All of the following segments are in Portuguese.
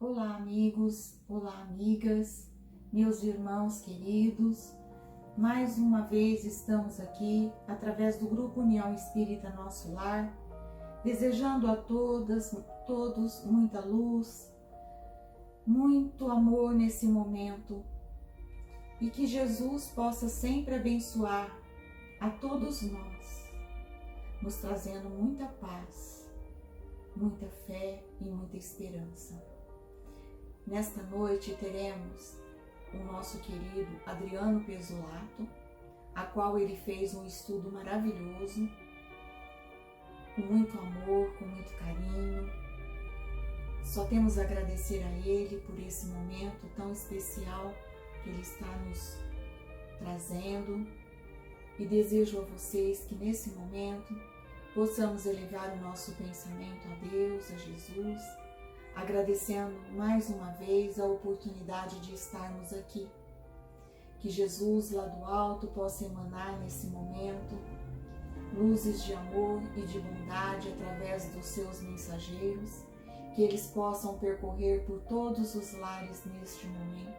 Olá, amigos, olá, amigas, meus irmãos queridos. Mais uma vez estamos aqui através do Grupo União Espírita Nosso Lar, desejando a todos muita luz, muito amor nesse momento e que Jesus possa sempre abençoar a todos nós, nos trazendo muita paz, muita fé e muita esperança. Nesta noite teremos o nosso querido Adriano Pezolato, a qual ele fez um estudo maravilhoso, com muito amor, com muito carinho. Só temos a agradecer a ele por esse momento tão especial que ele está nos trazendo e desejo a vocês que nesse momento possamos elevar o nosso pensamento a Deus, a Jesus, agradecendo mais uma vez a oportunidade de estarmos aqui. Que Jesus lá do alto possa emanar nesse momento luzes de amor e de bondade através dos seus mensageiros, que eles possam percorrer por todos os lares neste momento,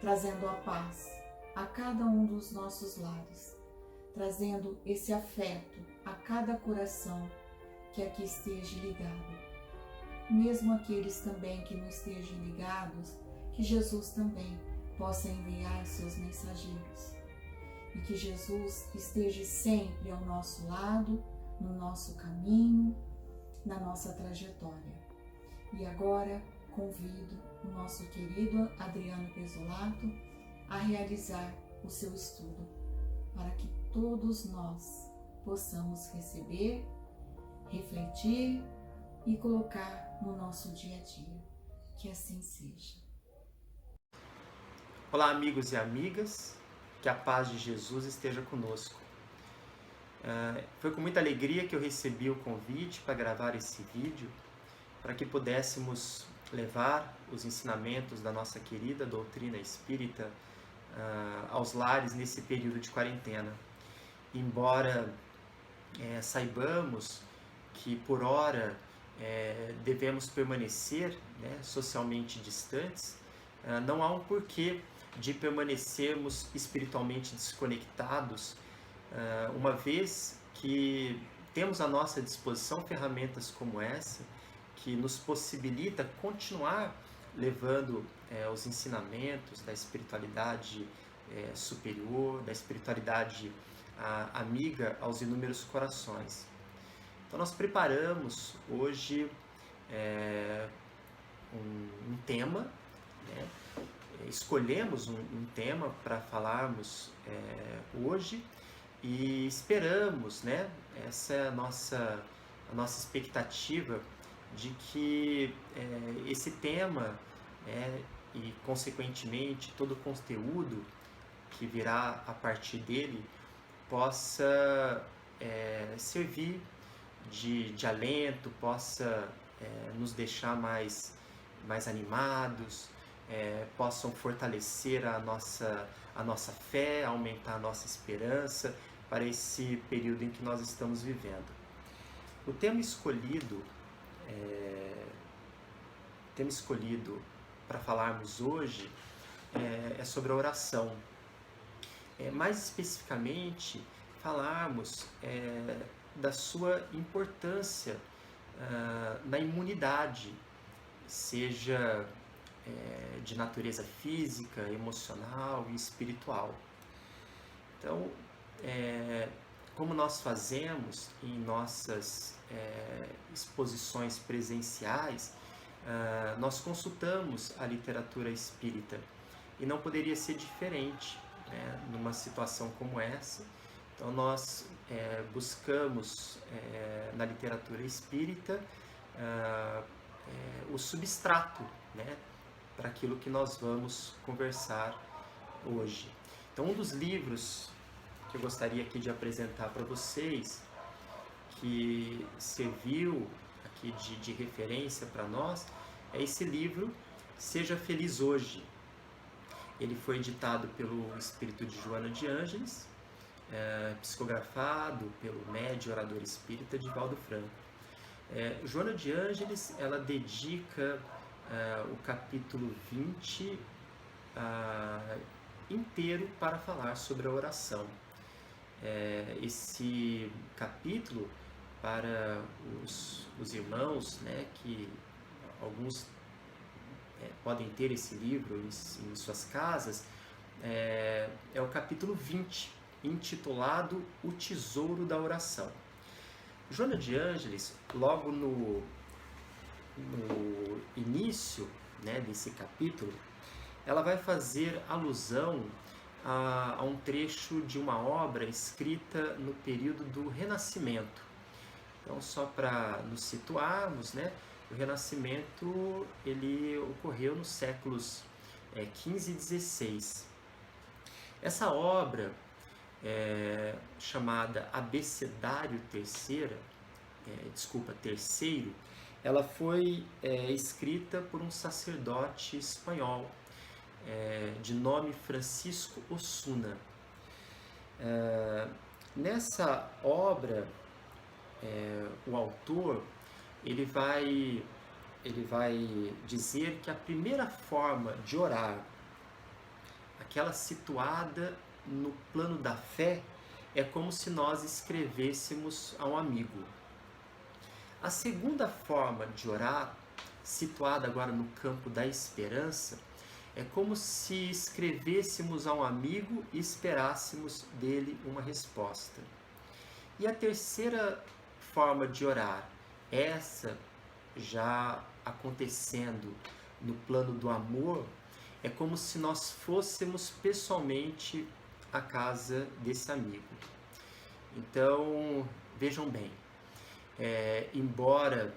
trazendo a paz a cada um dos nossos lares, trazendo esse afeto a cada coração que aqui esteja ligado. Mesmo aqueles também que não estejam ligados, que Jesus também possa enviar seus mensageiros. E que Jesus esteja sempre ao nosso lado, no nosso caminho, na nossa trajetória. E agora convido o nosso querido Adriano Pezolato a realizar o seu estudo, para que todos nós possamos receber, refletir e colocar no nosso dia a dia. Que assim seja. Olá, amigos e amigas, que a paz de Jesus esteja conosco. Foi com muita alegria que eu recebi o convite para gravar esse vídeo, para que pudéssemos levar os ensinamentos da nossa querida doutrina espírita aos lares nesse período de quarentena. Embora saibamos que por hora devemos permanecer socialmente distantes, não há um porquê de permanecermos espiritualmente desconectados, uma vez que temos à nossa disposição ferramentas como essa, que nos possibilita continuar levando os ensinamentos da espiritualidade superior, da espiritualidade amiga aos inúmeros corações. Então nós preparamos hoje um tema, escolhemos um tema para falarmos hoje e esperamos, essa é a nossa expectativa de que esse tema e consequentemente todo o conteúdo que virá a partir dele possa servir de alento, possa nos deixar mais animados, possam fortalecer a nossa fé, aumentar a nossa esperança para esse período em que nós estamos vivendo. O tema escolhido para falarmos hoje é sobre a oração. Mais especificamente, falarmos da sua importância na imunidade, seja de natureza física, emocional e espiritual. Então, como nós fazemos em nossas exposições presenciais, nós consultamos a literatura espírita e não poderia ser diferente numa situação como essa. Então nós buscamos na literatura espírita o substrato para aquilo que nós vamos conversar hoje. Então um dos livros que eu gostaria aqui de apresentar para vocês, que serviu aqui de referência para nós, é esse livro, Seja Feliz Hoje. Ele foi editado pelo espírito de Joana de Ângeles, psicografado pelo médium orador espírita Divaldo Franco. Joana de Ângeles, ela dedica o capítulo 20 inteiro para falar sobre a oração. Esse capítulo, para os irmãos, né, que alguns podem ter esse livro em suas casas, é o capítulo 20, intitulado O Tesouro da Oração. Joana de Ângeles, logo no início, né, desse capítulo, ela vai fazer alusão a um trecho de uma obra escrita no período do Renascimento. Então, só para nos situarmos, né, o Renascimento ele ocorreu nos séculos XV e XVI. Essa obra, chamada Abecedário Terceiro, ela foi escrita por um sacerdote espanhol, de nome Francisco Osuna. Nessa obra, o autor ele vai dizer que a primeira forma de orar, aquela situada no plano da fé, é como se nós escrevêssemos a um amigo. A segunda forma de orar, situada agora no campo da esperança, é como se escrevêssemos a um amigo e esperássemos dele uma resposta. E a terceira forma de orar, essa já acontecendo no plano do amor, é como se nós fôssemos pessoalmente à casa desse amigo. Então, vejam bem, embora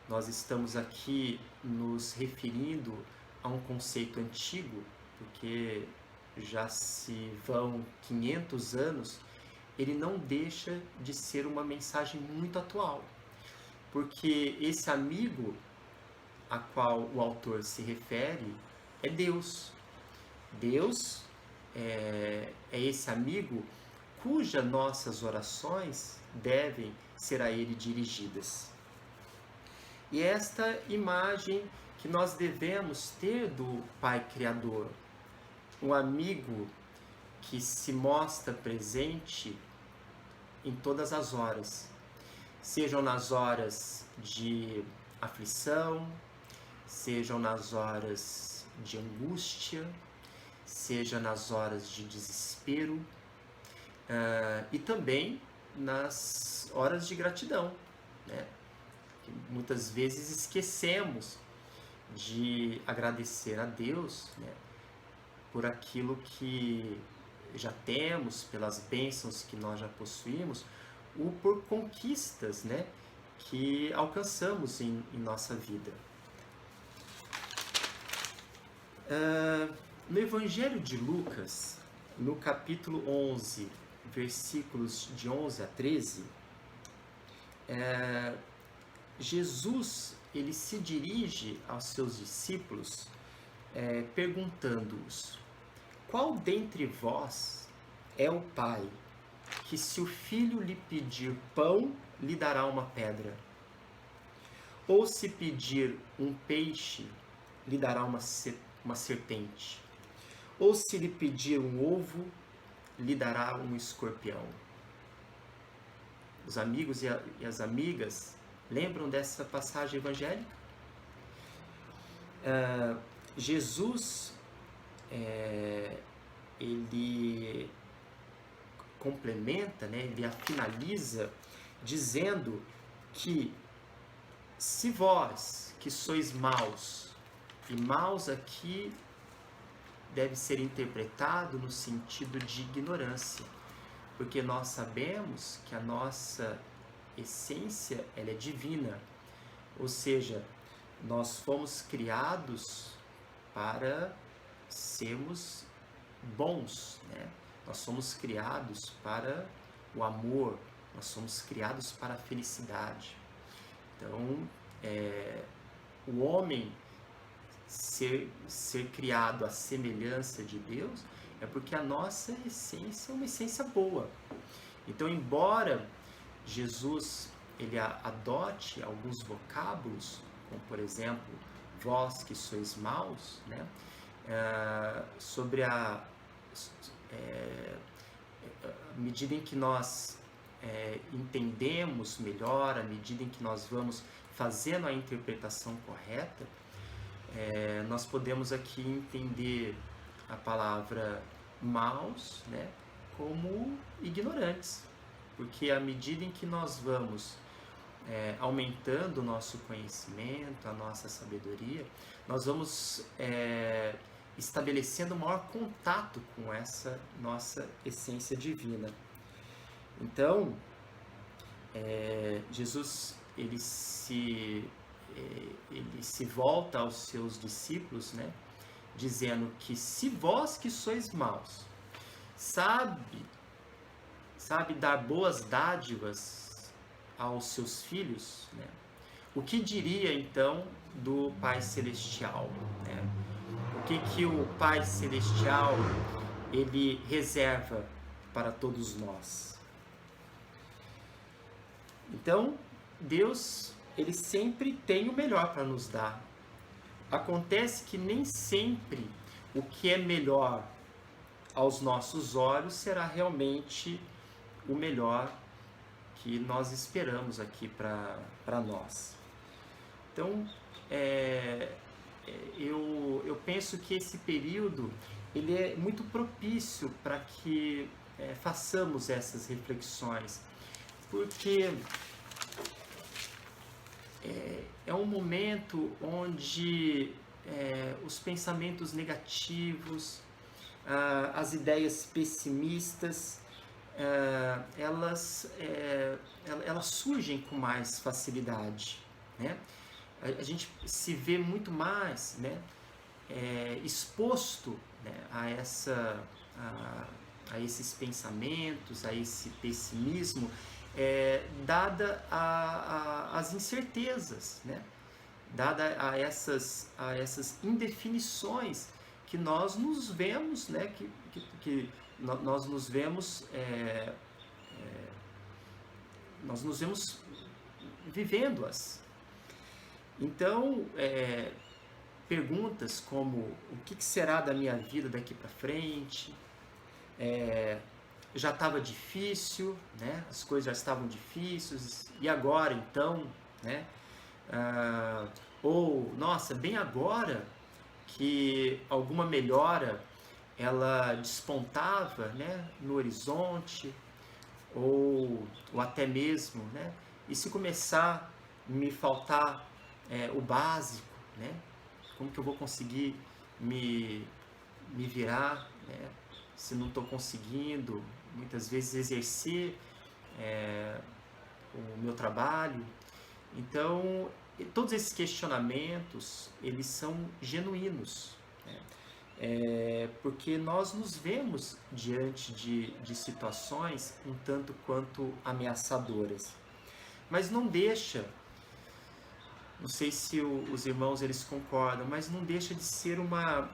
nós estamos aqui nos referindo a um conceito antigo, porque já se vão 500 anos, ele não deixa de ser uma mensagem muito atual, porque esse amigo a qual o autor se refere é Deus. Deus é esse amigo cujas nossas orações devem ser a ele dirigidas. E esta imagem que nós devemos ter do Pai Criador, um amigo que se mostra presente em todas as horas, sejam nas horas de aflição, sejam nas horas de angústia, seja nas horas de desespero, e também nas horas de gratidão, né? Muitas vezes esquecemos de agradecer a Deus, né, por aquilo que já temos, pelas bênçãos que nós já possuímos, ou por conquistas, né, que alcançamos em nossa vida. No Evangelho de Lucas, no capítulo 11, versículos de 11 a 13, Jesus ele se dirige aos seus discípulos perguntando-os: qual dentre vós é o pai que, se o filho lhe pedir pão, lhe dará uma pedra? Ou se pedir um peixe, lhe dará uma serpente? Ou se lhe pedir um ovo, lhe dará um escorpião? Os amigos e as amigas lembram dessa passagem evangélica? Jesus, ele complementa, né, ele a finaliza dizendo que se vós que sois maus, e maus aqui deve ser interpretado no sentido de ignorância, porque nós sabemos que a nossa essência ela é divina, ou seja, nós fomos criados para sermos bons, né? Nós somos criados para o amor, nós somos criados para a felicidade. Então, o homem ser criado à semelhança de Deus é porque a nossa essência é uma essência boa. Então, embora Jesus ele adote alguns vocábulos, como por exemplo vós que sois maus, né? Sobre à medida em que nós entendemos melhor, à medida em que nós vamos fazendo a interpretação correta, nós podemos aqui entender a palavra maus, né, como ignorantes, porque à medida em que nós vamos aumentando o nosso conhecimento, a nossa sabedoria, nós vamos estabelecendo maior contato com essa nossa essência divina. Então, Jesus ele se volta aos seus discípulos, né, dizendo que se vós que sois maus, sabe dar boas dádivas aos seus filhos, né, o que diria então do Pai Celestial, né? O que o Pai Celestial ele reserva para todos nós? Então, Deus, ele sempre tem o melhor para nos dar. Acontece que nem sempre o que é melhor aos nossos olhos será realmente o melhor que nós esperamos aqui para nós. Então, eu penso que esse período ele é muito propício para que façamos essas reflexões, porque é um momento onde os pensamentos negativos, as ideias pessimistas, elas surgem com mais facilidade, né? A gente se vê muito mais, né, exposto, né, a esses pensamentos, a esse pessimismo, dada as incertezas, né? Dada a essas indefinições que nós nos vemos, né? que nós nos vemos vivendo-as. Então, perguntas como o que será da minha vida daqui para frente, já estava difícil, né? As coisas já estavam difíceis, e agora então, né? Ou, nossa, bem agora que alguma melhora ela despontava, né, no horizonte, ou até mesmo, né? E se começar a me faltar o básico, né? Como que eu vou conseguir me virar, né? Se não estou conseguindo, muitas vezes, exercer o meu trabalho. Então, todos esses questionamentos, eles são genuínos, né? Porque nós nos vemos diante de situações um tanto quanto ameaçadoras. Mas não deixa, não sei se os irmãos eles concordam, mas não deixa de ser uma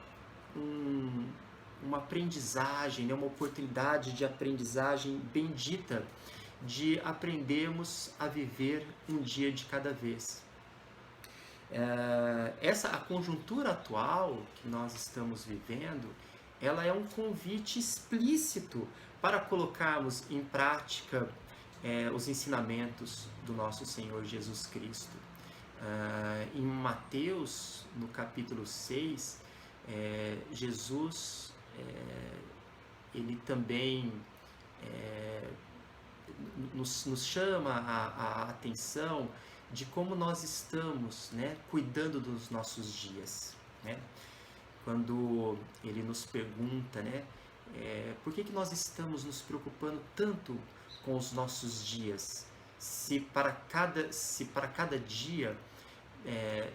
aprendizagem, né? Uma oportunidade de aprendizagem bendita, de aprendermos a viver um dia de cada vez. A conjuntura atual que nós estamos vivendo, ela é um convite explícito para colocarmos em prática os ensinamentos do nosso Senhor Jesus Cristo. Em Mateus, no capítulo 6, Jesus ele também nos chama a atenção de como nós estamos, né, cuidando dos nossos dias, né? Quando ele nos pergunta, né, por que nós estamos nos preocupando tanto com os nossos dias, se para cada dia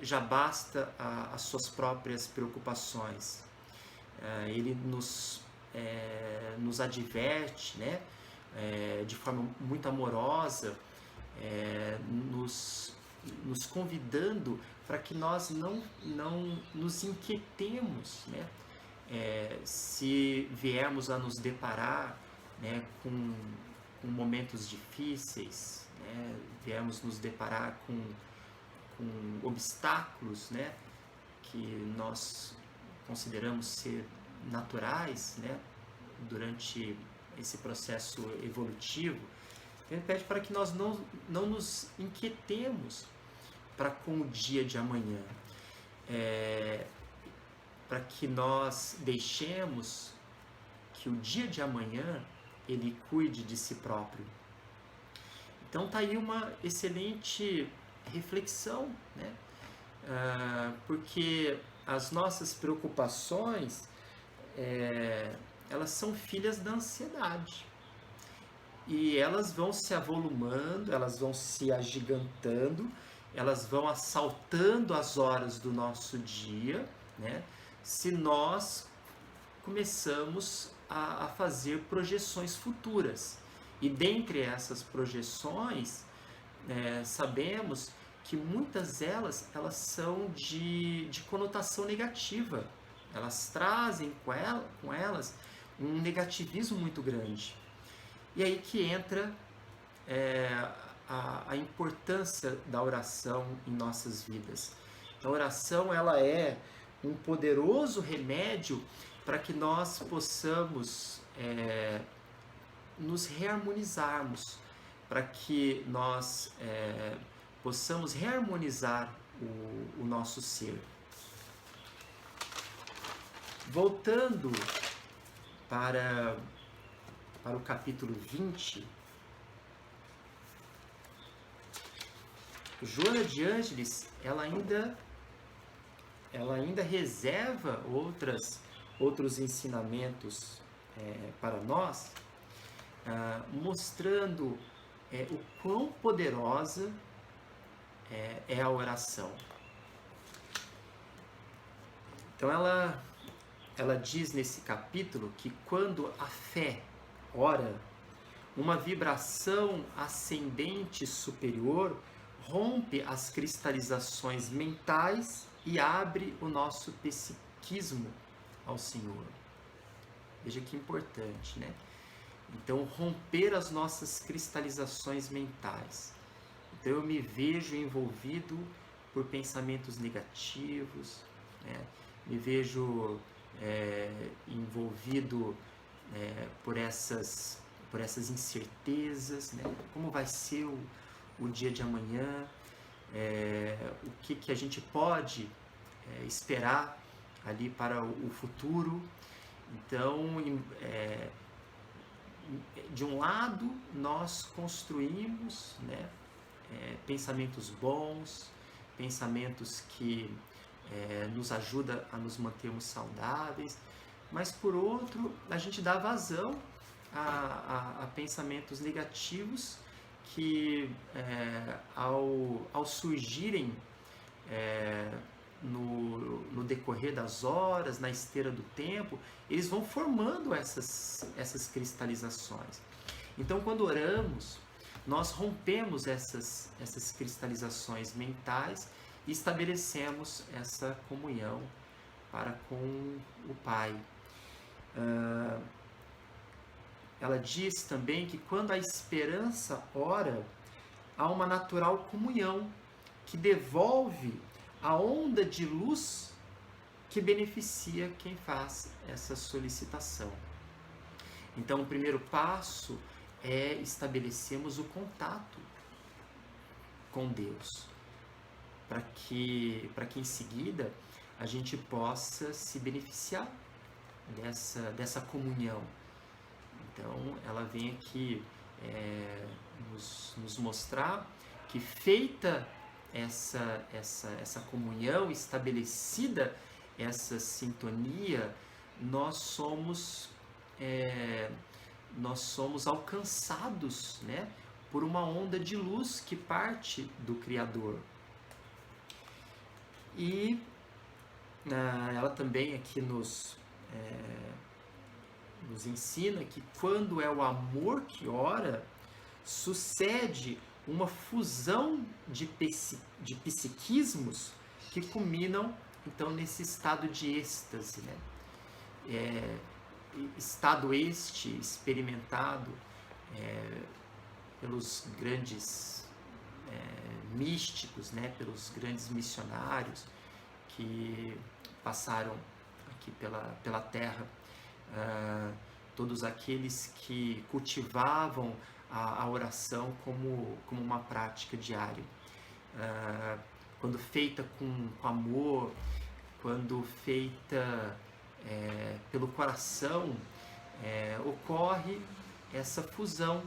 já basta as suas próprias preocupações. Ele nos adverte, né, de forma muito amorosa, nos convidando para que nós não nos inquietemos, né, se viermos a nos deparar, né, com momentos difíceis, né, viermos nos deparar com obstáculos, né, que nós consideramos ser naturais, né, durante esse processo evolutivo. Ele pede para que nós não nos inquietemos com o dia de amanhã, para que nós deixemos que o dia de amanhã ele cuide de si próprio. Então está aí uma excelente reflexão, né? Porque as nossas preocupações, elas são filhas da ansiedade. E elas vão se avolumando, elas vão se agigantando, elas vão assaltando as horas do nosso dia, né? Se nós começamos a fazer projeções futuras. E dentre essas projeções, sabemos que muitas delas, elas são de conotação negativa. Elas trazem com elas um negativismo muito grande. E aí que entra a importância da oração em nossas vidas. A oração, ela é um poderoso remédio para que nós possamos nos reharmonizarmos, para que nós possamos reharmonizar o nosso ser. Voltando para o capítulo 20, Joana de Ângeles, ela ainda reserva outros ensinamentos para nós, mostrando o quão poderosa é a oração. Então ela diz nesse capítulo que quando a fé ora, uma vibração ascendente superior rompe as cristalizações mentais e abre o nosso psiquismo ao Senhor. Veja que importante, né? Então, romper as nossas cristalizações mentais. Então, eu me vejo envolvido por pensamentos negativos, né? Me vejo envolvido por essas incertezas, né? Como vai ser o dia de amanhã, o que a gente pode esperar ali para o futuro. Então, de um lado, nós construímos, né, pensamentos bons, pensamentos que nos ajudam a nos mantermos saudáveis, mas por outro, a gente dá vazão a pensamentos negativos que, ao surgirem no decorrer das horas, na esteira do tempo, eles vão formando essas cristalizações. Então, quando oramos, nós rompemos essas cristalizações mentais e estabelecemos essa comunhão para com o Pai. Ela diz também que quando a esperança ora, há uma natural comunhão que devolve a onda de luz que beneficia quem faz essa solicitação. Então, o primeiro passo é estabelecermos o contato com Deus, para que em seguida a gente possa se beneficiar dessa comunhão. Então, ela vem aqui nos mostrar que, feita essa comunhão, estabelecida essa sintonia, nós somos alcançados, né, por uma onda de luz que parte do Criador. E ela também aqui nos ensina que quando é o amor que ora, sucede uma fusão de psiquismos que culminam, então, nesse estado de êxtase, né? Estado este experimentado pelos grandes místicos, né? Pelos grandes missionários, que passaram aqui pela terra, todos aqueles que cultivavam a oração como uma prática diária. Quando feita com amor, quando feita pelo coração, ocorre essa fusão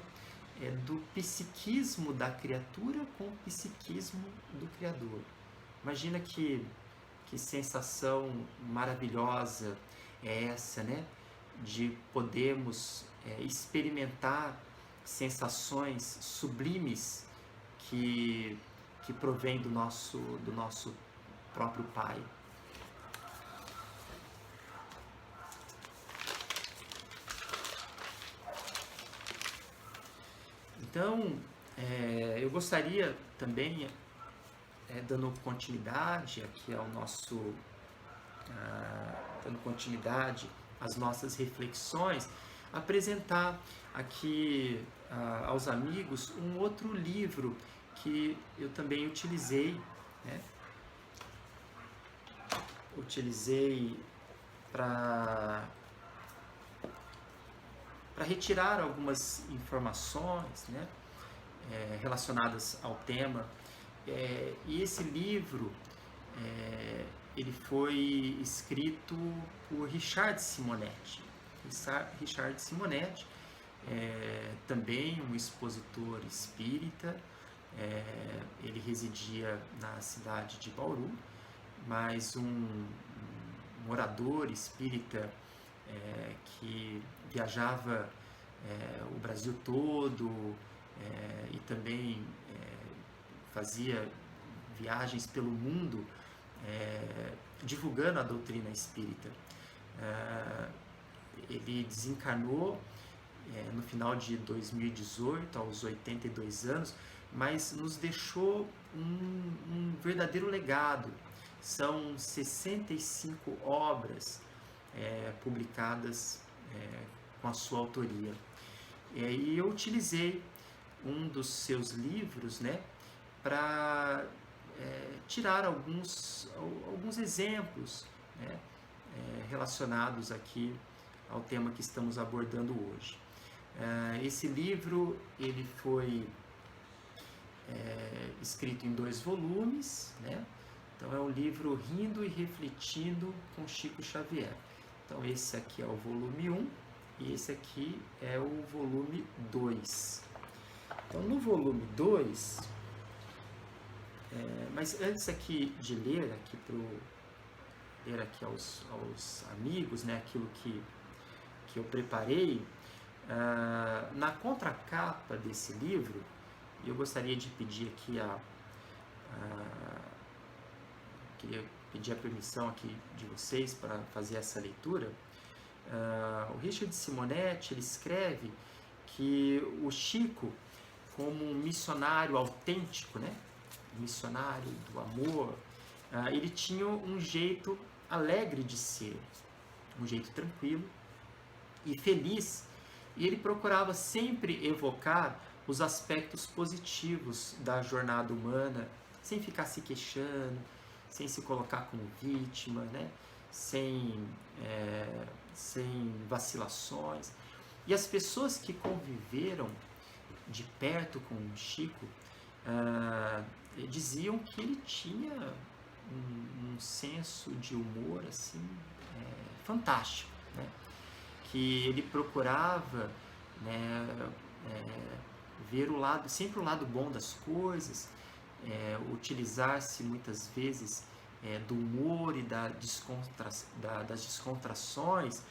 do psiquismo da criatura com o psiquismo do Criador. Imagina que sensação maravilhosa é essa, né? De podermos experimentar sensações sublimes que provém do nosso próprio Pai. Então, eu gostaria também, dando continuidade aqui ao nosso, dando continuidade às nossas reflexões, apresentar aqui aos amigos um outro livro que eu também utilizei, né? Utilizei para retirar algumas informações, né, relacionadas ao tema. E esse livro ele foi escrito por Richard Simonetti. Richard Simonetti também um expositor espírita. Ele residia na cidade de Bauru, mas um orador espírita que viajava o Brasil todo e também fazia viagens pelo mundo divulgando a doutrina espírita. Ele desencarnou no final de 2018, aos 82 anos, mas nos deixou um verdadeiro legado. São 65 obras publicadas com a sua autoria. E eu utilizei um dos seus livros, né, para tirar alguns exemplos, né, relacionados aqui ao tema que estamos abordando hoje. Esse livro ele foi escrito em 2 volumes, né? Então é um livro Rindo e Refletindo com Chico Xavier. Então esse aqui é o volume 1 e esse aqui é o volume 2. Então no volume 2, mas antes aqui de ler aqui aos amigos, né, aquilo que eu preparei, na contracapa desse livro, eu gostaria de pedir aqui queria pedir a permissão aqui de vocês para fazer essa leitura. O Richard Simonetti ele escreve que o Chico, como um missionário autêntico, né, missionário do amor, ele tinha um jeito alegre de ser, um jeito tranquilo e feliz, e ele procurava sempre evocar os aspectos positivos da jornada humana, sem ficar se queixando, sem se colocar como vítima, né? sem vacilações. E as pessoas que conviveram de perto com o Chico diziam que ele tinha um senso de humor assim, fantástico, né? Que ele procurava, né, ver sempre o lado bom das coisas, utilizar-se muitas vezes do humor e das descontrações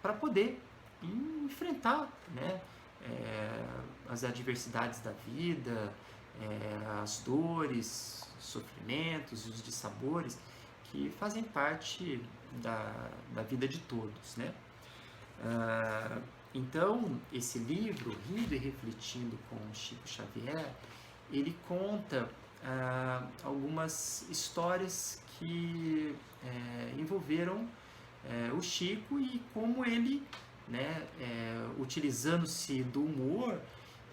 para poder enfrentar, né, as adversidades da vida, as dores, os sofrimentos, os dissabores que fazem parte da vida de todos, né? Então, esse livro, Rindo e Refletindo com Chico Xavier, ele conta algumas histórias que envolveram o Chico e como ele, né, utilizando-se do humor,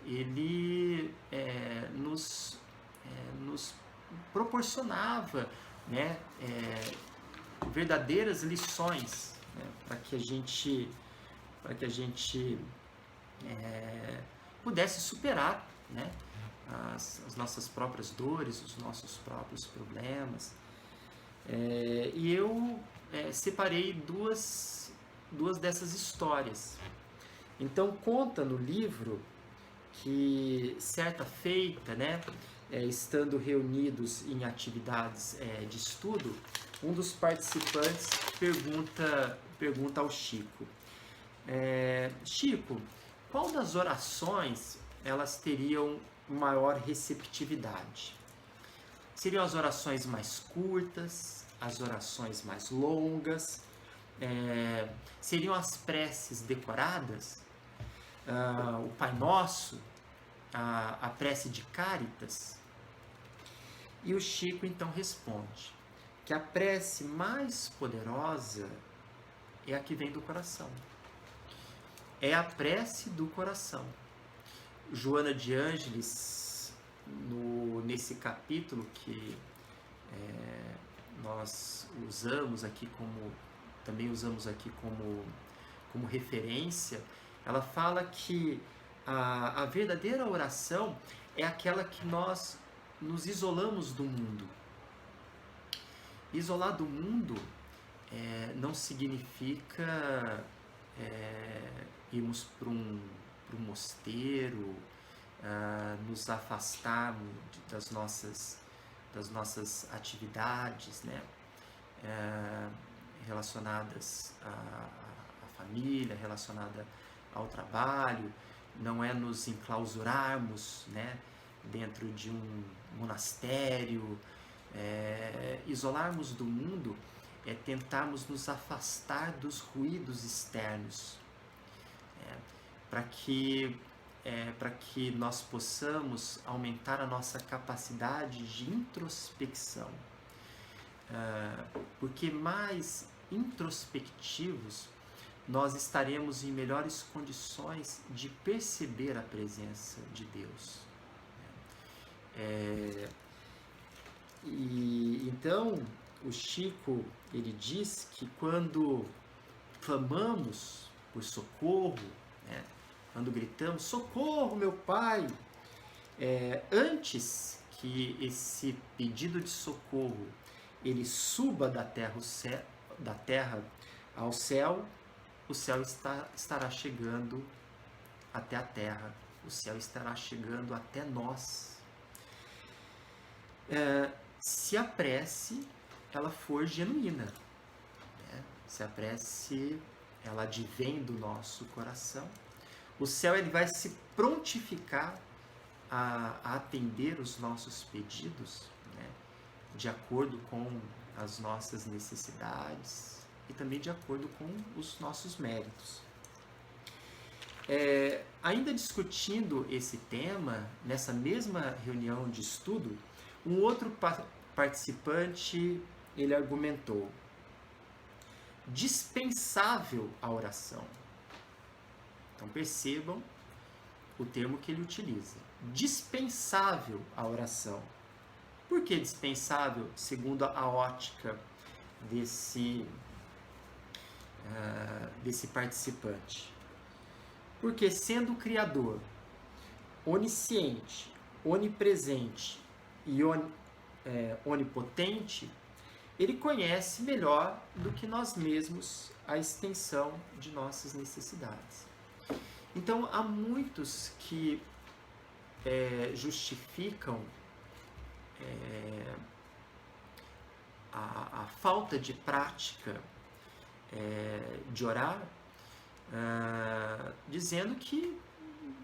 ele nos proporcionava, né, verdadeiras lições, né, para que a gente pudesse superar, né, as nossas próprias dores, os nossos próprios problemas. E eu separei duas dessas histórias. Então conta no livro que certa feita, né, estando reunidos em atividades de estudo, um dos participantes pergunta ao Chico: Chico, qual das orações elas teriam maior receptividade? Seriam as orações mais curtas, as orações mais longas? Seriam as preces decoradas? O Pai Nosso? A prece de Cáritas? E o Chico então responde que a prece mais poderosa é a que vem do coração. É a prece do coração. Joana de Ângeles, nesse capítulo que nós usamos aqui como referência, ela fala que a verdadeira oração é aquela que nós nos isolamos do mundo. Isolar do mundo não significa irmos para um mosteiro, nos afastarmos das nossas atividades, né, relacionadas à família, relacionada ao trabalho. Não é nos enclausurarmos, né, dentro de um monastério. Isolarmos do mundo é tentarmos nos afastar dos ruídos externos, para que nós possamos aumentar a nossa capacidade de introspecção. Porque mais introspectivos, nós estaremos em melhores condições de perceber a presença de Deus. E então o Chico, ele diz que quando clamamos por socorro, né, quando gritamos, socorro meu Pai, antes que esse pedido de socorro ele suba da terra ao céu, o céu estará chegando até a terra, o céu estará chegando até nós. Se a prece ela for genuína, né? Se a prece ela advém do nosso coração, o céu ele vai se prontificar a atender os nossos pedidos, né, de acordo com as nossas necessidades e também de acordo com os nossos méritos. Ainda discutindo esse tema, nessa mesma reunião de estudo, um outro participante ele argumentou: dispensável a oração. Então percebam o termo que ele utiliza. Dispensável a oração. Por que dispensável, segundo a ótica desse participante? Porque sendo o Criador onisciente, onipresente e onipotente, ele conhece melhor do que nós mesmos a extensão de nossas necessidades. Então, há muitos que justificam a falta de prática de orar, dizendo que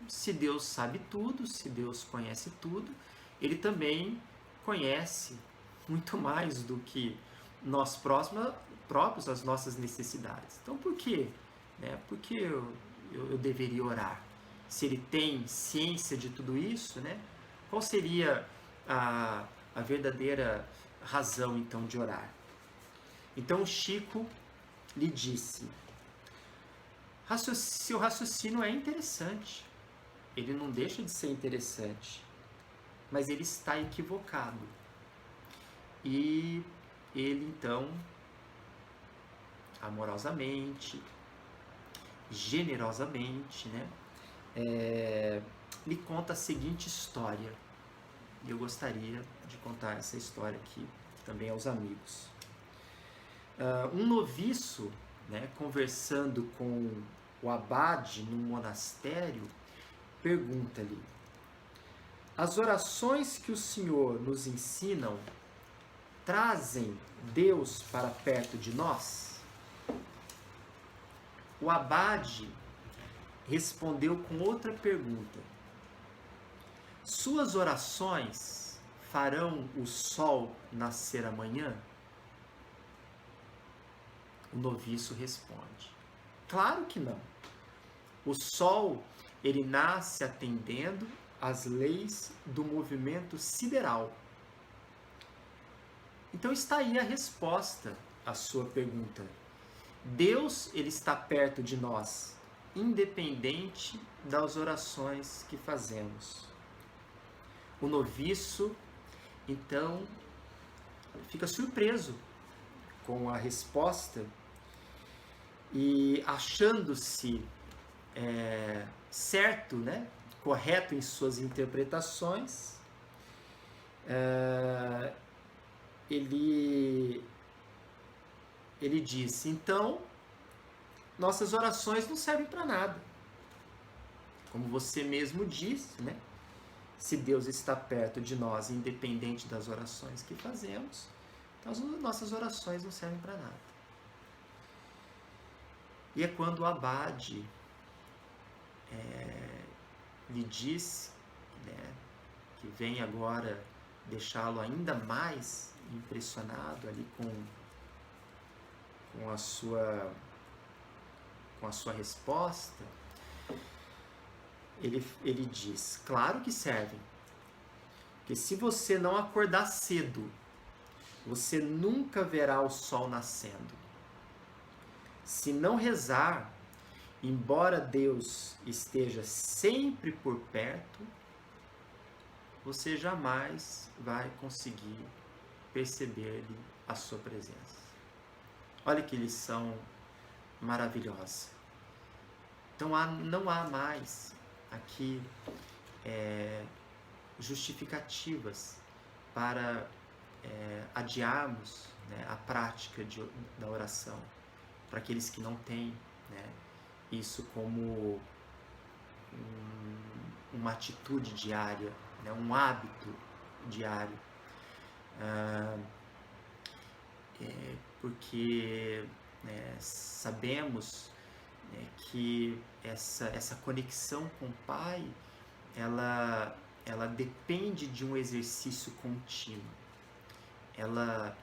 se Deus sabe tudo, se Deus conhece tudo, Ele também conhece muito mais do que nós próprios, as nossas necessidades. Então, por quê? Por que eu deveria orar? Se Ele tem ciência de tudo isso, né? Qual seria a verdadeira razão, então, de orar? Então, Chico lhe disse: seu raciocínio é interessante, ele não deixa de ser interessante, mas ele está equivocado. E ele então, amorosamente, generosamente, né, lhe conta a seguinte história. E eu gostaria de contar essa história aqui também aos amigos. Um noviço, né, conversando com o abade num monastério, pergunta-lhe: as orações que o Senhor nos ensinam trazem Deus para perto de nós? O abade respondeu com outra pergunta: suas orações farão o sol nascer amanhã? O noviço responde: claro que não. O sol, ele nasce atendendo às leis do movimento sideral. Então está aí a resposta à sua pergunta. Deus, ele está perto de nós, independente das orações que fazemos. O noviço, então, fica surpreso com a resposta e, achando-se certo, né, correto em suas interpretações, ele disse: então, nossas orações não servem para nada. Como você mesmo disse, né? Se Deus está perto de nós, independente das orações que fazemos, então as nossas orações não servem para nada. E é quando o abade lhe diz, né, que vem agora deixá-lo ainda mais impressionado ali com a sua resposta, ele diz: claro que servem, porque se você não acordar cedo, você nunca verá o sol nascendo. Se não rezar, embora Deus esteja sempre por perto, você jamais vai conseguir perceber-lhe a sua presença. Olha que lição maravilhosa. Então não há mais aqui justificativas para adiarmos, né, a prática da oração, para aqueles que não têm, né, isso como uma atitude diária, né, um hábito diário. Porque sabemos, né, que essa conexão com o Pai, ela depende de um exercício contínuo. Ela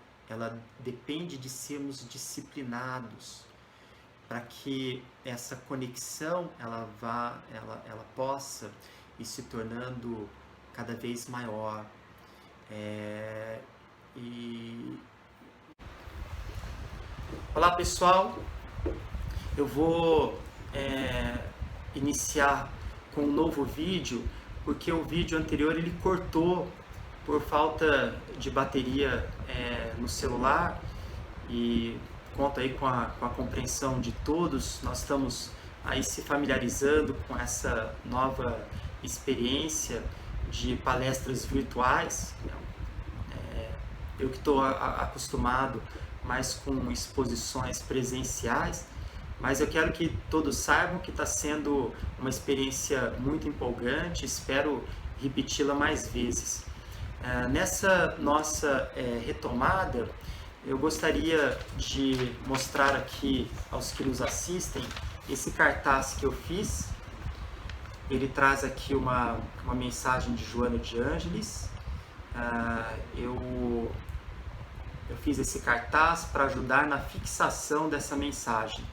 depende de sermos disciplinados para que essa conexão ela possa ir se tornando cada vez maior. Olá, pessoal, eu vou iniciar com um novo vídeo, porque o vídeo anterior ele cortou por falta de bateria no celular, e conto aí com a compreensão de todos. Nós estamos aí se familiarizando com essa nova experiência de palestras virtuais. Eu que estou acostumado mais com exposições presenciais, mas eu quero que todos saibam que está sendo uma experiência muito empolgante. Espero repeti-la mais vezes. Nessa nossa retomada, eu gostaria de mostrar aqui aos que nos assistem esse cartaz que eu fiz. Ele traz aqui uma mensagem de Joana de Ângeles. Eu fiz esse cartaz para ajudar na fixação dessa mensagem.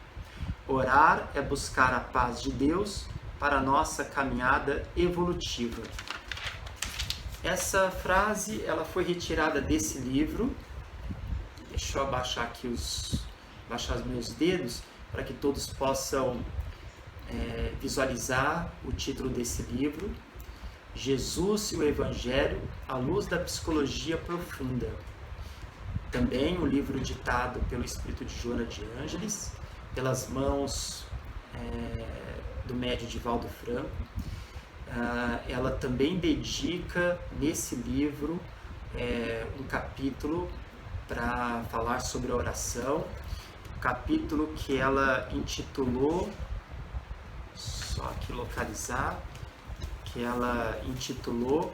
Orar é buscar a paz de Deus para a nossa caminhada evolutiva. Essa frase ela foi retirada desse livro. Deixa eu abaixar aqui baixar os meus dedos para que todos possam visualizar o título desse livro: Jesus e o Evangelho à luz da psicologia profunda. também um livro ditado pelo espírito de Joana de Ângeles, pelas mãos do médium Divaldo Franco. Ela também dedica nesse livro um capítulo para falar sobre a oração, um capítulo que ela intitulou, só aqui localizar, que ela intitulou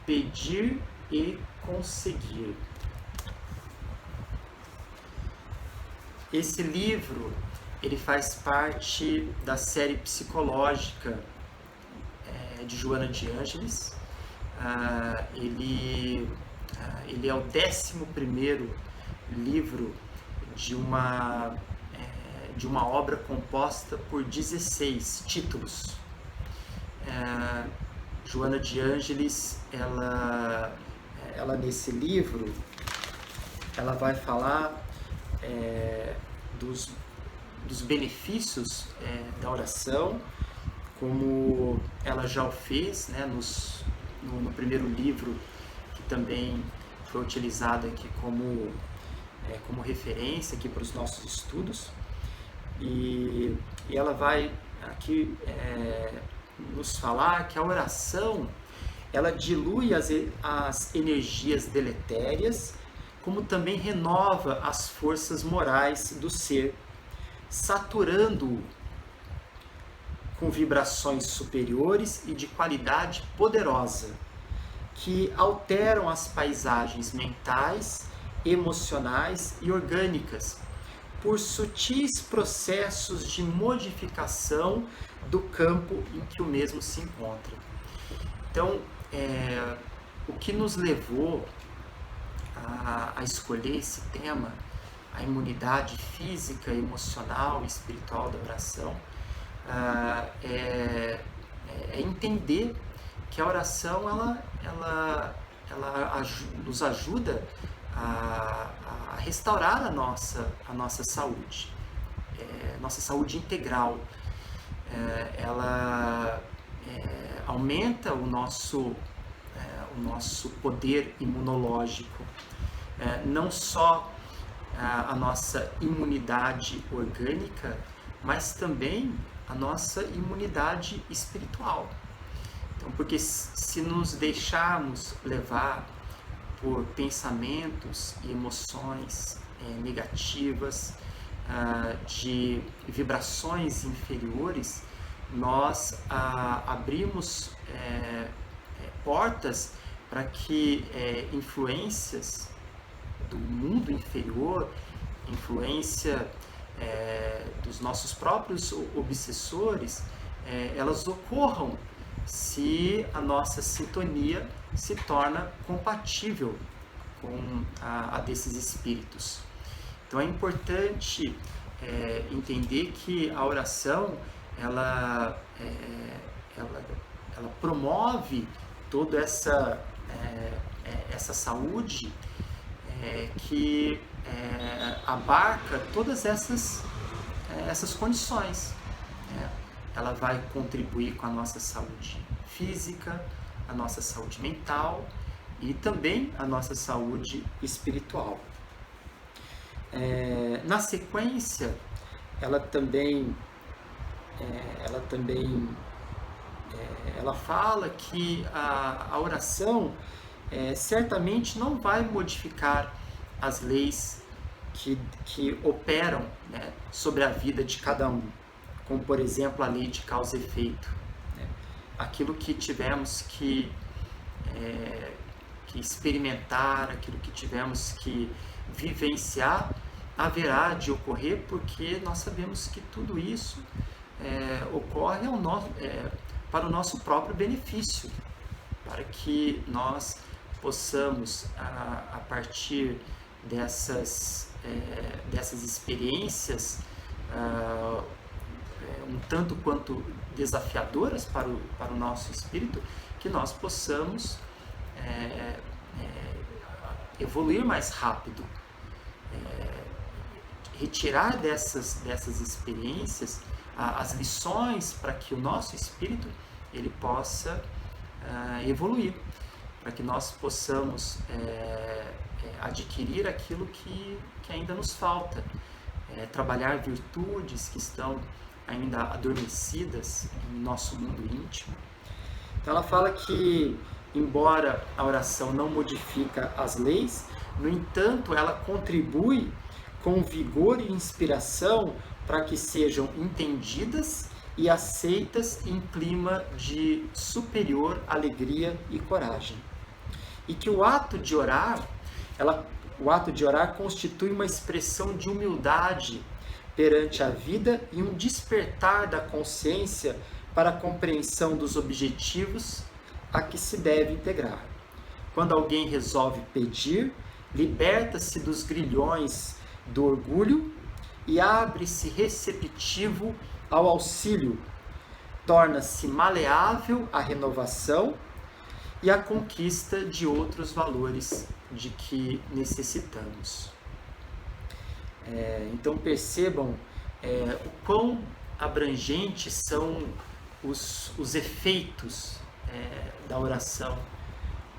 Pedir e Conseguir. Esse livro ele faz parte da série psicológica de Joana de Ângeles. Ele é o 11º livro de uma obra composta por 16 títulos. Joana de Ângeles, ela nesse livro, ela vai falar dos benefícios da oração, como ela já o fez, né, no primeiro livro, que também foi utilizado aqui como referência aqui para os nossos estudos. E ela vai aqui nos falar que a oração ela dilui as energias deletérias, como também renova as forças morais do ser, saturando-o com vibrações superiores e de qualidade poderosa, que alteram as paisagens mentais, emocionais e orgânicas, por sutis processos de modificação do campo em que o mesmo se encontra. Então, o que nos levou a escolher esse tema, a imunidade física, emocional e espiritual da oração, é entender que a oração ela nos ajuda a restaurar a nossa saúde, nossa saúde integral. Ela aumenta o nosso poder imunológico, não só a nossa imunidade orgânica, mas também a nossa imunidade espiritual. Então, porque se nos deixarmos levar por pensamentos e emoções negativas, de vibrações inferiores, nós abrimos portas para que influências do mundo inferior, influência dos nossos próprios obsessores, elas ocorram se a nossa sintonia se torna compatível com a desses espíritos. Então é importante entender que a oração ela promove toda essa saúde que abarca todas essas condições. Ela vai contribuir com a nossa saúde física, a nossa saúde mental e também a nossa saúde espiritual. Na sequência, ela fala que a oração certamente não vai modificar as leis que operam, né, sobre a vida de cada um, como, por exemplo, a lei de causa e efeito. Né? Aquilo que tivemos que experimentar, aquilo que tivemos que vivenciar, haverá de ocorrer, porque nós sabemos que tudo isso ocorre para o nosso próprio benefício, para que nós possamos, a partir dessas experiências um tanto quanto desafiadoras para o nosso espírito, que nós possamos evoluir mais rápido, retirar dessas experiências as lições para que o nosso espírito ele possa evoluir, para que nós possamos adquirir aquilo que ainda nos falta, trabalhar virtudes que estão ainda adormecidas em nosso mundo íntimo. Então ela fala que, embora a oração não modifica as leis, no entanto, ela contribui com vigor e inspiração para que sejam entendidas e aceitas em clima de superior alegria e coragem. E que o ato de orar constitui uma expressão de humildade perante a vida e um despertar da consciência para a compreensão dos objetivos a que se deve integrar. Quando alguém resolve pedir, liberta-se dos grilhões do orgulho e abre-se receptivo ao auxílio, torna-se maleável à renovação e à conquista de outros valores de que necessitamos. Então percebam o quão abrangentes são os efeitos da oração,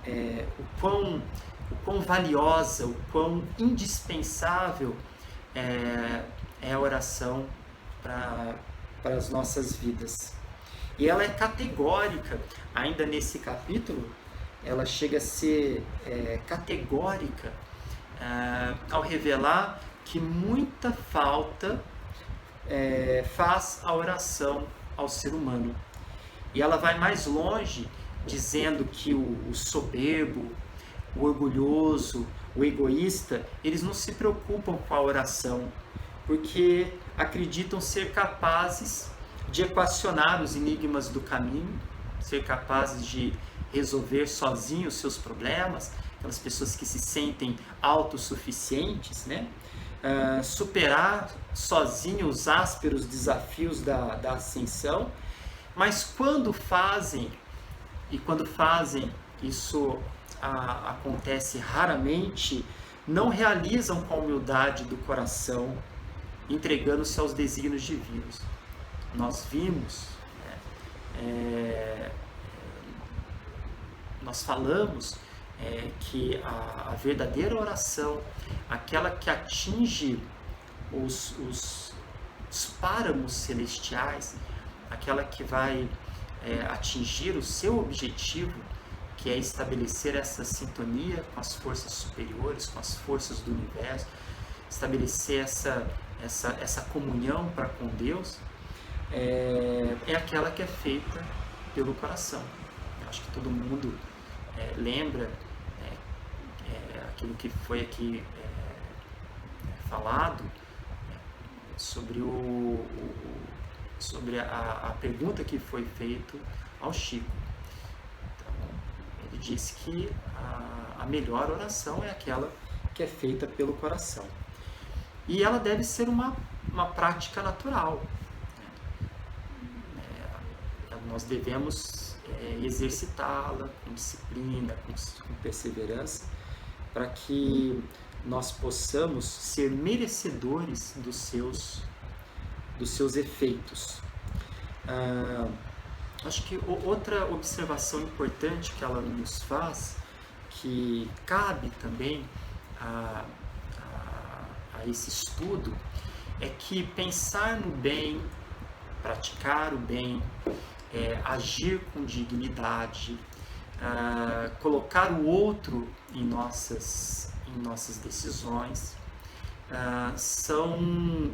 o quão valiosa, o quão indispensável é a oração para as nossas vidas. E ela é categórica, ainda nesse capítulo, ela chega a ser categórica ao revelar que muita falta faz a oração ao ser humano. E ela vai mais longe, dizendo que o soberbo, o orgulhoso, o egoísta, eles não se preocupam com a oração, porque acreditam ser capazes de equacionar os enigmas do caminho, ser capazes de resolver sozinhos os seus problemas, aquelas pessoas que se sentem autossuficientes, né? Superar sozinho os ásperos desafios da ascensão, mas quando fazem, isso acontece raramente, não realizam com a humildade do coração, entregando-se aos desígnios divinos. Nós vimos, nós falamos que a verdadeira oração, aquela que atinge os páramos celestiais, aquela que vai atingir o seu objetivo, que é estabelecer essa sintonia com as forças superiores, com as forças do universo, estabelecer essa comunhão para com Deus, é aquela que é feita pelo coração. Eu acho que todo mundo lembra aquilo que foi aqui falado sobre a pergunta que foi feita ao Chico. Então, ele disse que a melhor oração é aquela que é feita pelo coração. E ela deve ser uma prática natural. Nós devemos exercitá-la com disciplina, com perseverança, para que nós possamos ser merecedores dos seus efeitos. Acho que outra observação importante que ela nos faz, que cabe também a esse estudo, é que pensar no bem, praticar o bem, agir com dignidade, colocar o outro em nossas decisões, são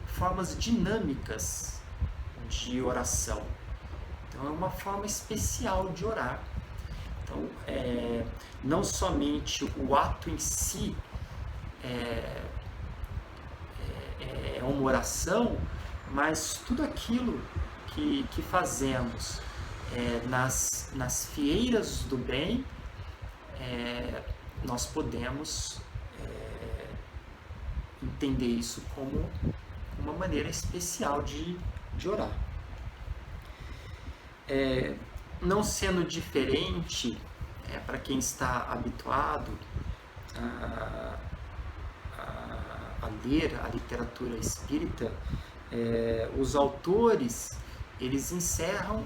formas dinâmicas de oração. Então, é uma forma especial de orar. Então, não somente o ato em si é uma oração, mas tudo aquilo que fazemos nas fieiras do bem, nós podemos entender isso como uma maneira especial de orar. Não sendo diferente, para quem está habituado a ler a literatura espírita, os autores, eles encerram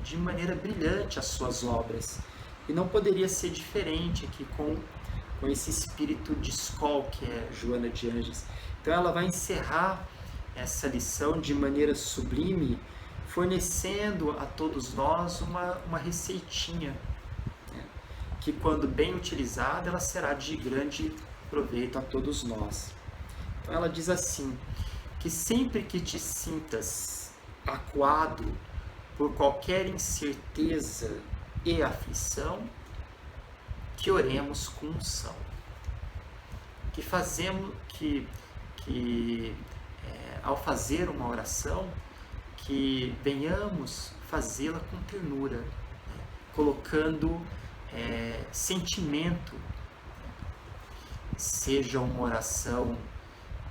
de maneira brilhante as suas obras. E não poderia ser diferente aqui com com esse espírito de escola que é Joana de Ângeles. Então ela vai encerrar essa lição de maneira sublime, fornecendo a todos nós uma receitinha, né? Que quando bem utilizada, ela será de grande proveito a todos nós. Então ela diz assim, que sempre que te sintas acuado por qualquer incerteza e aflição, que oremos com unção, que fazemos ao fazer uma oração, que venhamos fazê-la com ternura, né? Colocando sentimento, seja uma oração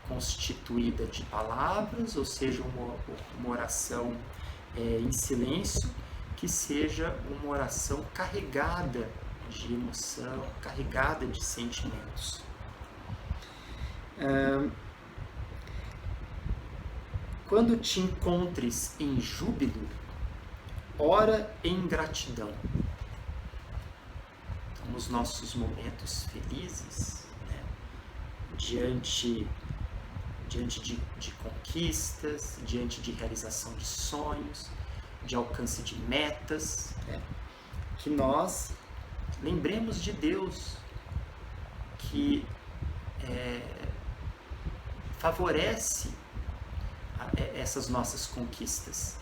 constituída de palavras, ou seja uma oração em silêncio, que seja uma oração carregada de emoção, carregada de sentimentos. Quando te encontres em júbilo, ora em gratidão. Então, nos nossos momentos felizes, né, diante de conquistas, diante de realização de sonhos, de alcance de metas, né, que nós lembremos de Deus, que favorece essas nossas conquistas,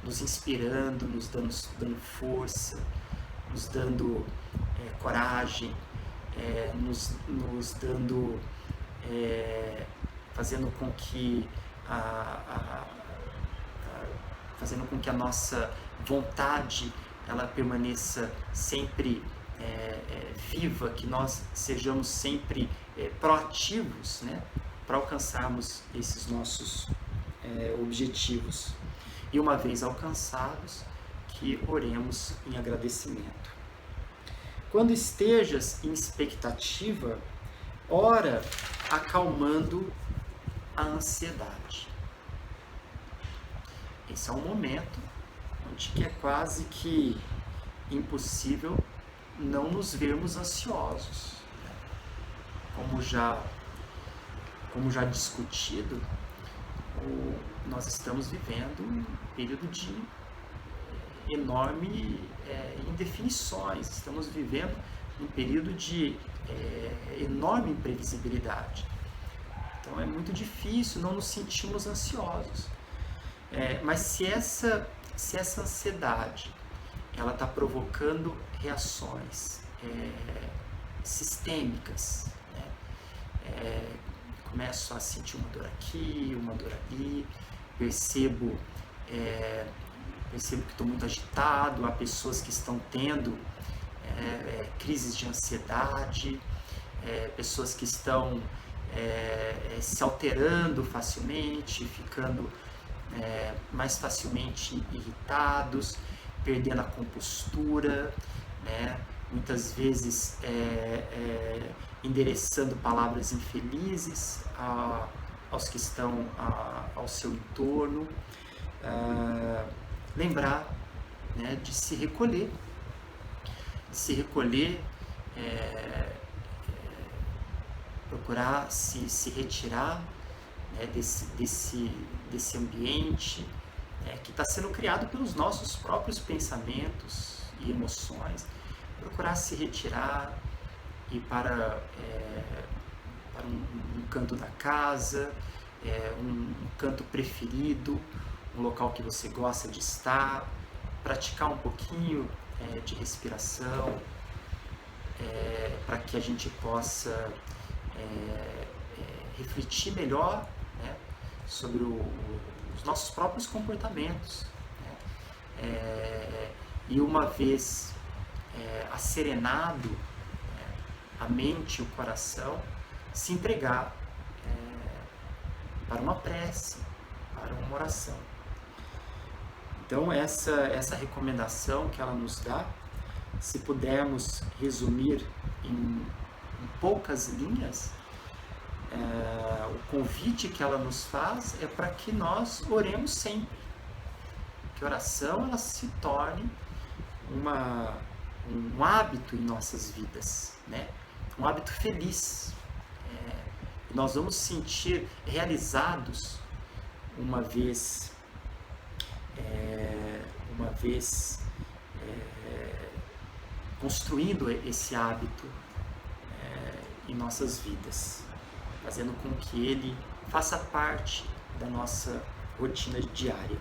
nos inspirando, nos dando força, nos dando coragem, nos dando, fazendo com que a nossa vontade ela permaneça sempre viva, que nós sejamos sempre proativos, né, para alcançarmos esses nossos objetivos. E uma vez alcançados, que oremos em agradecimento. Quando estejas em expectativa, ora acalmando a ansiedade. Esse é um momento onde que é quase que impossível não nos vermos ansiosos. Como já discutido, nós estamos vivendo um período de enorme indefinições, estamos vivendo um período de enorme imprevisibilidade. Então é muito difícil não nos sentirmos ansiosos. Mas se essa ansiedade ela está provocando reações sistêmicas, né? Começo a sentir uma dor aqui, uma dor ali, percebo que estou muito agitado, há pessoas que estão tendo crises de ansiedade, pessoas que estão se alterando facilmente, ficando mais facilmente irritados, perdendo a compostura, né? Muitas vezes endereçando palavras infelizes aos que estão ao seu entorno. Lembrar, né, de se recolher, procurar se retirar, né, desse ambiente que está sendo criado pelos nossos próprios pensamentos e emoções. Procurar se retirar e para um canto da casa, um canto preferido, um local que você gosta de estar, praticar um pouquinho de respiração, para que a gente possa refletir melhor, né, sobre os nossos próprios comportamentos, né? E uma vez asserenado a mente e o coração, se entregar para uma prece, para uma oração. Então essa recomendação que ela nos dá, se pudermos resumir em poucas linhas, o convite que ela nos faz é para que nós oremos sempre, que a oração ela se torne um hábito em nossas vidas, né? um hábito feliz. Nós vamos sentir realizados uma vez construindo esse hábito em nossas vidas, fazendo com que ele faça parte da nossa rotina diária.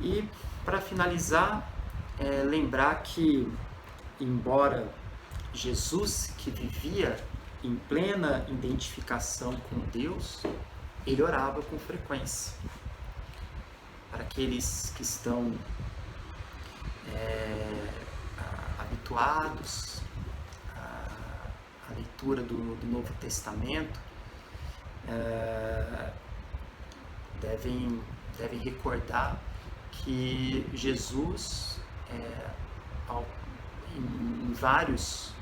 E para finalizar, lembrar que, embora Jesus, que vivia em plena identificação com Deus, ele orava com frequência. Para aqueles que estão habituados à leitura do Novo Testamento, devem recordar que Jesus, em vários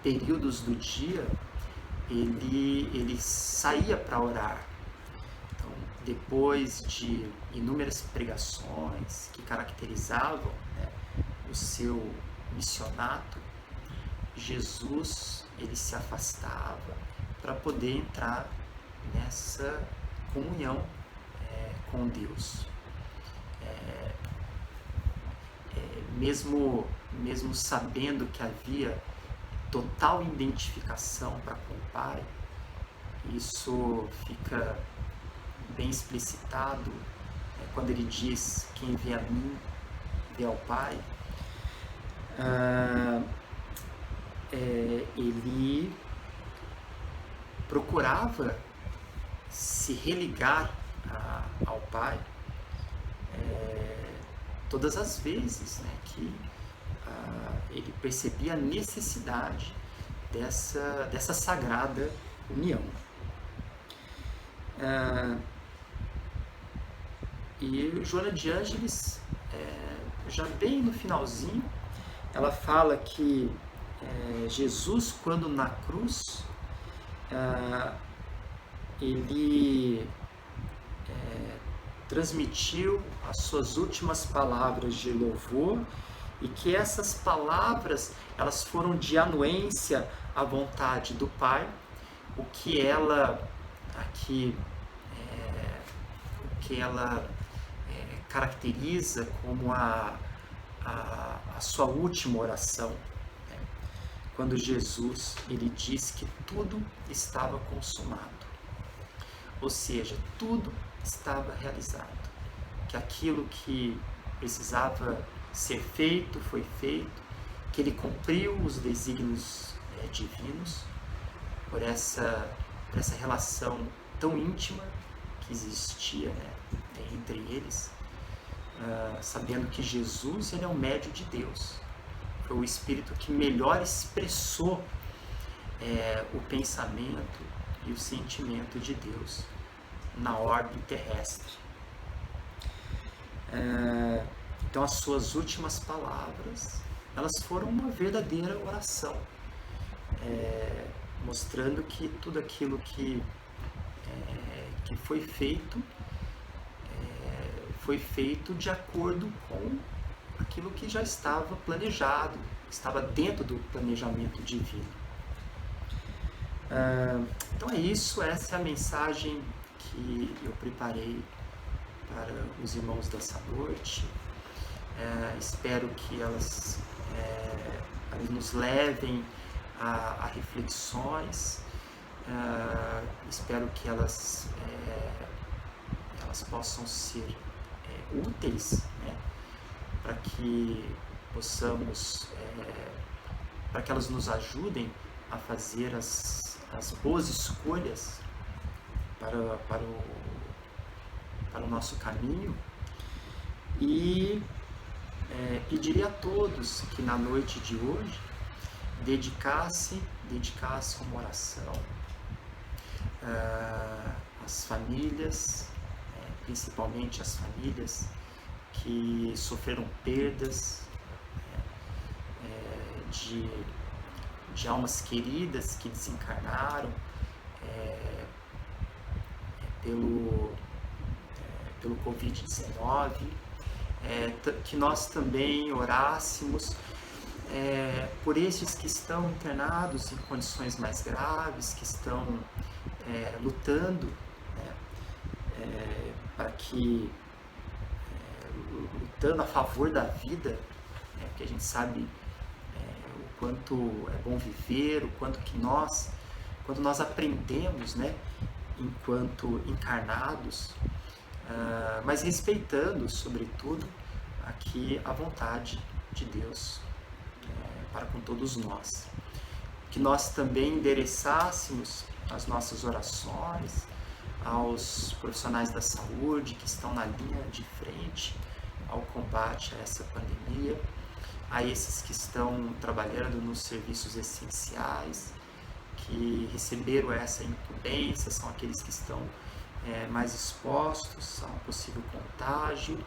períodos do dia, ele saía para orar. Então, depois de inúmeras pregações que caracterizavam, né, o seu missionato, Jesus ele se afastava para poder entrar nessa comunhão com Deus. Mesmo sabendo que havia total identificação para com o Pai, isso fica bem explicitado quando ele diz: quem vê a mim, vê ao Pai. Ele procurava se religar ao Pai todas as vezes, né, que ele percebia a necessidade dessa sagrada união. E Joana de Ângeles, já bem no finalzinho, ela fala que Jesus, quando na cruz, ele transmitiu as suas últimas palavras de louvor, e que essas palavras elas foram de anuência à vontade do Pai, o que ela caracteriza como a sua última oração, né? Quando Jesus ele diz que tudo estava consumado, ou seja, tudo estava realizado, que aquilo que precisava ser feito foi feito, que ele cumpriu os desígnios divinos por essa relação tão íntima que existia, né, entre eles, sabendo que Jesus ele é o médio de Deus, foi o Espírito que melhor expressou o pensamento e o sentimento de Deus na orbe terrestre. Então as suas últimas palavras, elas foram uma verdadeira oração, mostrando que tudo aquilo que foi feito de acordo com aquilo que já estava planejado, estava dentro do planejamento divino. Então é isso, essa é a mensagem que eu preparei para os irmãos dessa noite. Espero que elas nos levem a reflexões, espero que elas possam ser úteis, né, para que possamos, para que elas nos ajudem a fazer as boas escolhas para o nosso caminho. E pediria a todos que na noite de hoje dedicasse uma oração às famílias, principalmente as famílias que sofreram perdas de almas queridas que desencarnaram pelo Covid-19, que nós também orássemos por estes que estão internados em condições mais graves, que estão lutando, né, para que, lutando a favor da vida, né, porque a gente sabe o quanto é bom viver, o quanto que quando nós aprendemos, né, enquanto encarnados, mas respeitando, sobretudo, aqui a vontade de Deus para com todos nós. Que nós também endereçássemos as nossas orações aos profissionais da saúde que estão na linha de frente ao combate a essa pandemia, a esses que estão trabalhando nos serviços essenciais, que receberam essa incumbência, são aqueles que estão mais expostos a um possível contágio,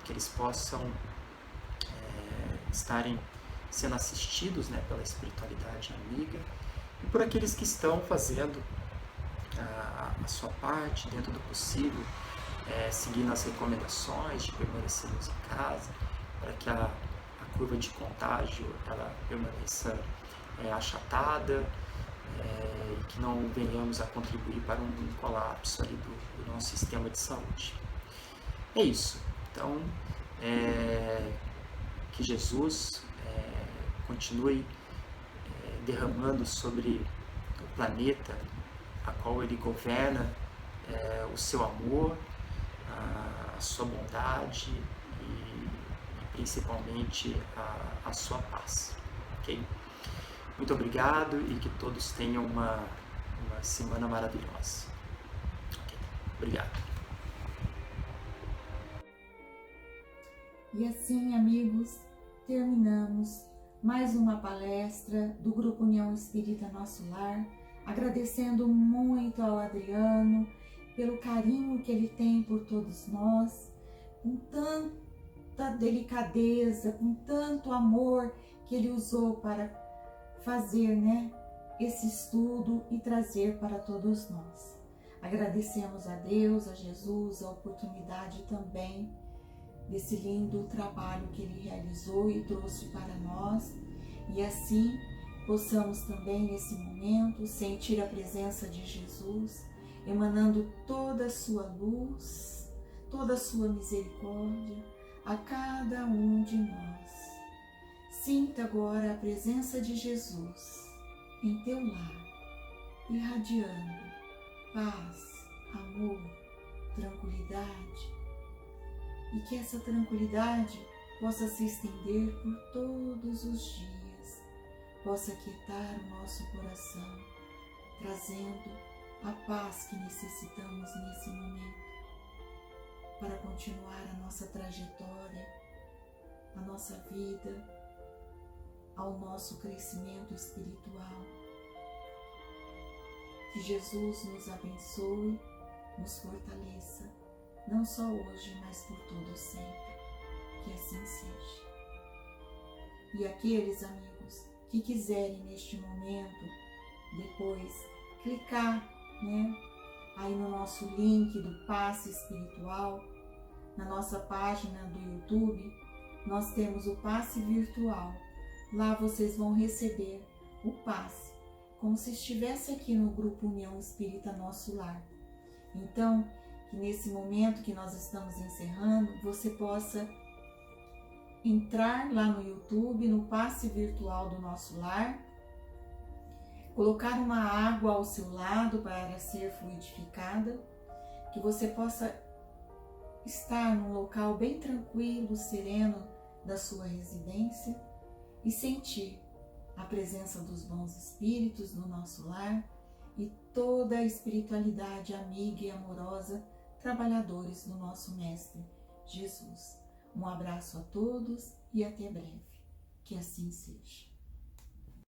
que eles possam estarem sendo assistidos, né, pela espiritualidade amiga, e por aqueles que estão fazendo a sua parte dentro do possível, seguindo as recomendações de permanecermos em casa, para que a curva de contágio ela permaneça achatada, e que não venhamos a contribuir para um colapso ali do nosso sistema de saúde. É isso. Então, que Jesus continue derramando sobre o planeta a qual ele governa o seu amor, a sua bondade e principalmente a sua paz. Ok? Muito obrigado e que todos tenham uma semana maravilhosa. Okay. Obrigado. E assim, amigos, terminamos mais uma palestra do Grupo União Espírita Nosso Lar, agradecendo muito ao Adriano pelo carinho que ele tem por todos nós, com tanta delicadeza, com tanto amor que ele usou para fazer, né, esse estudo e trazer para todos nós. Agradecemos a Deus, a Jesus, a oportunidade também desse lindo trabalho que ele realizou e trouxe para nós, e assim possamos também nesse momento sentir a presença de Jesus emanando toda a sua luz, toda a sua misericórdia a cada um de nós. Sinta agora a presença de Jesus em teu lar, irradiando paz, amor, tranquilidade, e que essa tranquilidade possa se estender por todos os dias, possa aquietar o nosso coração, trazendo a paz que necessitamos nesse momento, para continuar a nossa trajetória, a nossa vida, ao nosso crescimento espiritual. Que Jesus nos abençoe, nos fortaleça, não só hoje, mas por todo sempre. Que assim seja. E aqueles amigos que quiserem neste momento, depois, clicar, né, aí no nosso link do Passe Espiritual, na nossa página do YouTube, nós temos o Passe Virtual. Lá vocês vão receber o passe, como se estivesse aqui no Grupo União Espírita Nosso Lar. Então, que nesse momento que nós estamos encerrando, você possa entrar lá no YouTube, no Passe Virtual do Nosso Lar, colocar uma água ao seu lado para ser fluidificada, que você possa estar num local bem tranquilo, sereno da sua residência e sentir a presença dos bons espíritos no nosso lar e toda a espiritualidade amiga e amorosa, trabalhadores do nosso Mestre Jesus. Um abraço a todos e até breve. Que assim seja.